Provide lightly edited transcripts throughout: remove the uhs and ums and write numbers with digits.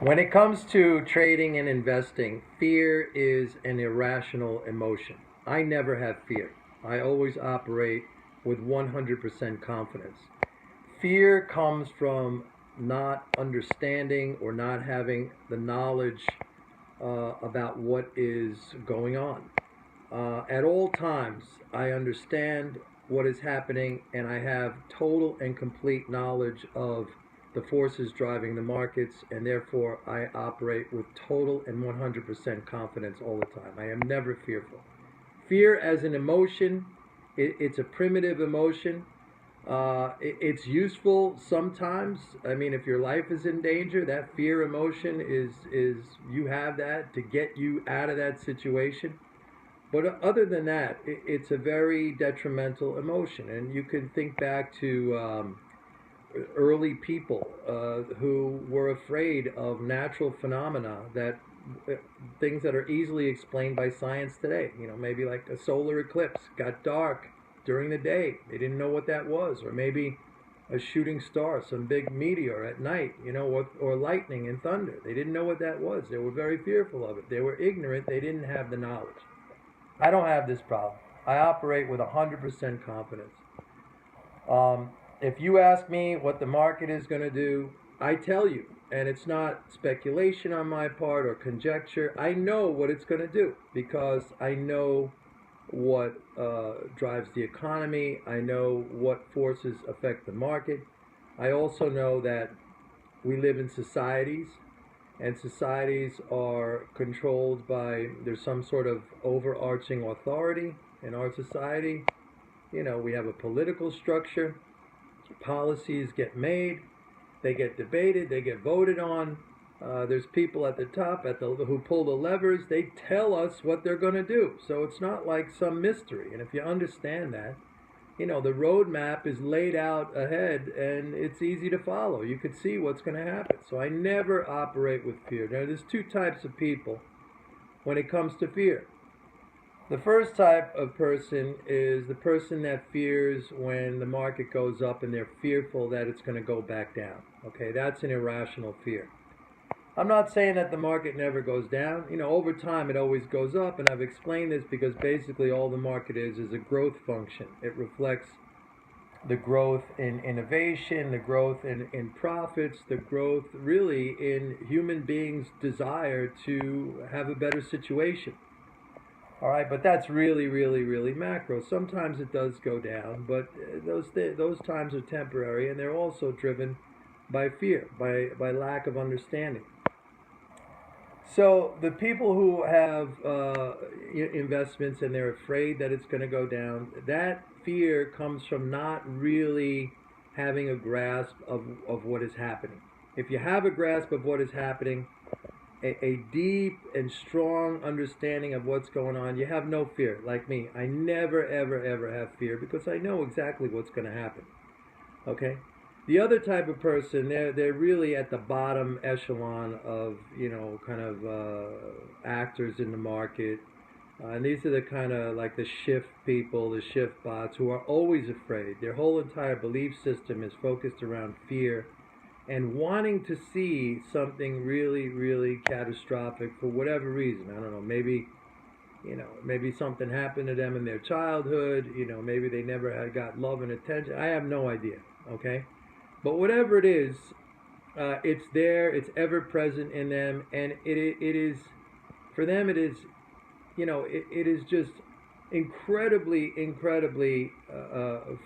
When it comes to trading and investing, fear is an irrational emotion. I never have fear. I always operate with 100% confidence. Fear comes from not understanding or not having the knowledge about what is going on. At all times, I understand what is happening and I have total and complete knowledge of the forces driving the markets, and therefore I operate with total and 100% confidence all the time. I am never fearful. Fear as an emotion, it's a primitive emotion. It's useful sometimes. I mean, if your life is in danger, that fear emotion is you have that to get you out of that situation. But other than that, it's a very detrimental emotion. And you can think back to early people who were afraid of natural phenomena that things that are easily explained by science today. You know, maybe like a solar eclipse got dark during the day. They didn't know what that was. Or maybe a shooting star, some big meteor at night, you know, or lightning and thunder. They didn't know what that was. They were very fearful of it. They were ignorant. They didn't have the knowledge. I don't have this problem. I operate with 100% confidence. If you ask me what the market is going to do, I tell you. And it's not speculation on my part or conjecture. I know what it's going to do because I know what drives the economy. I know what forces affect the market. I also know that we live in societies, and societies are controlled by, there's some sort of overarching authority in our society. You know, we have a political structure. Policies get made, they get debated, they get voted on. There's people at the top who pull the levers. They tell us what they're going to do. So it's not like some mystery. And if you understand that, you know, the roadmap is laid out ahead and it's easy to follow. You could see what's going to happen. So I never operate with fear. Now, there's two types of people when it comes to fear. The first type of person is the person that fears when the market goes up and they're fearful that it's going to go back down. Okay, that's an irrational fear. I'm not saying that the market never goes down. You know, over time it always goes up, and I've explained this because basically all the market is a growth function. It reflects the growth in innovation, the growth in profits, the growth really in human beings' desire to have a better situation. All right, but that's really, really, really macro. Sometimes it does go down, but those times are temporary, and they're also driven by fear, by lack of understanding. So the people who have investments and they're afraid that it's going to go down, that fear comes from not really having a grasp of what is happening. If you have a grasp of what is happening, a deep and strong understanding of what's going on, you have no fear. Like me, I never, ever, ever have fear because I know exactly what's going to happen. Okay? The other type of person, they're really at the bottom echelon of, you know, kind of actors in the market. And these are the kind of like the shift people, the shift bots who are always afraid. Their whole entire belief system is focused around fear and wanting to see something really, really catastrophic for whatever reason. I don't know, maybe, you know, maybe something happened to them in their childhood, you know, maybe they never had got love and attention. I have no idea, okay? But whatever it is, it's there, it's ever present in them, and it is, for them it is, you know, it is just incredibly, incredibly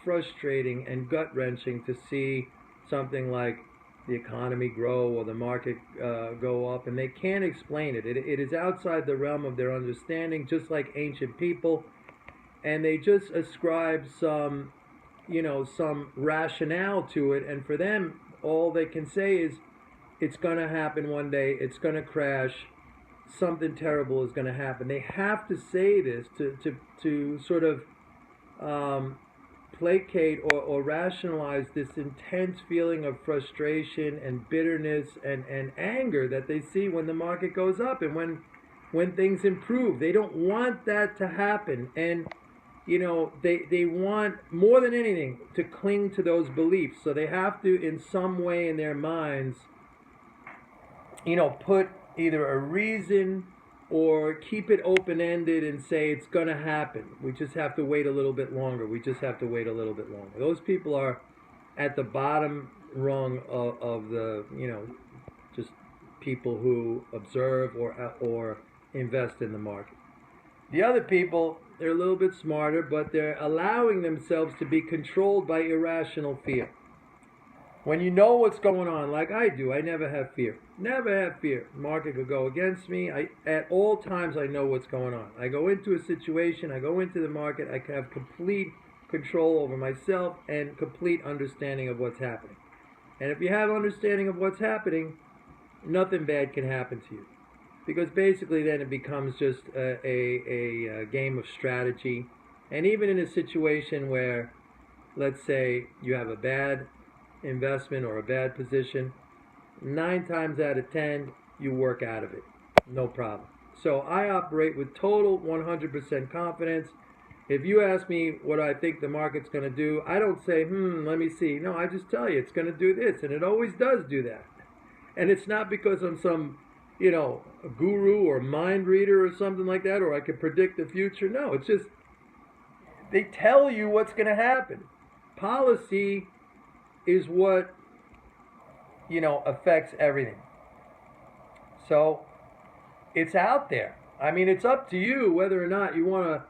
frustrating and gut-wrenching to see something like the economy grow or the market go up, and they can't explain it. It is outside the realm of their understanding, just like ancient people, and they just ascribe some, you know, some rationale to it, and for them, all they can say is, it's going to happen one day, it's going to crash, something terrible is going to happen. They have to say this to sort of placate or rationalize this intense feeling of frustration and bitterness and anger that they see when the market goes up and when things improve. They don't want that to happen, and you know, they want more than anything to cling to those beliefs. So they have to, in some way in their minds, put either a reason or keep it open-ended and say it's going to happen. We just have to wait a little bit longer. We just have to wait a little bit longer. Those people are at the bottom rung of the, just people who observe or invest in the market. The other people, they're a little bit smarter, but they're allowing themselves to be controlled by irrational fear. When you know what's going on, like I do, I never have fear. Never have fear. The market could go against me. At all times, I know what's going on. I go into a situation, I go into the market, I have complete control over myself and complete understanding of what's happening. And if you have understanding of what's happening, nothing bad can happen to you. Because basically then it becomes just a game of strategy. And even in a situation where, let's say, you have a bad investment or a bad position, 9 times out of 10 you work out of it, no problem. So I operate with total 100% confidence. If you ask me what I think the market's going to do, I don't say, let me see. No, I just tell you it's going to do this, and it always does do that. And it's not because I'm some, a guru or mind reader or something like that, or I can predict the future. No, it's just they tell you what's going to happen. Policy is what affects everything. So it's out there. I mean, it's up to you whether or not you want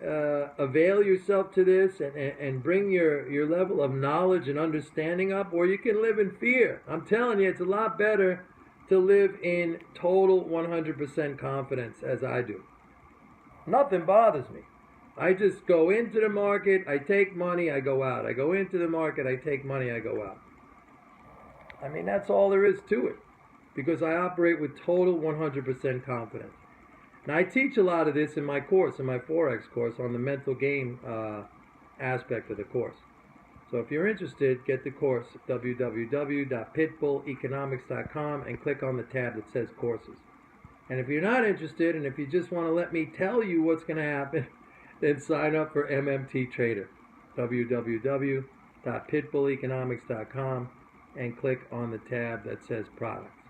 to avail yourself to this and bring your level of knowledge and understanding up, or you can live in fear. I'm telling you, it's a lot better to live in total 100% confidence as I do. Nothing bothers me. I just go into the market, I take money, I go out. I go into the market, I take money, I go out. I mean, that's all there is to it, because I operate with total 100% confidence. Now, I teach a lot of this in my course, in my Forex course, on the mental game aspect of the course. So if you're interested, get the course at www.pitbulleconomics.com and click on the tab that says courses. And if you're not interested, and if you just want to let me tell you what's going to happen, then sign up for MMT Trader, www.pitbulleconomics.com, and click on the tab that says products.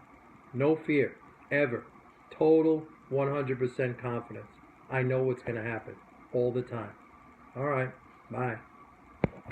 No fear, ever. Total 100% confidence. I know what's going to happen all the time. All right, bye.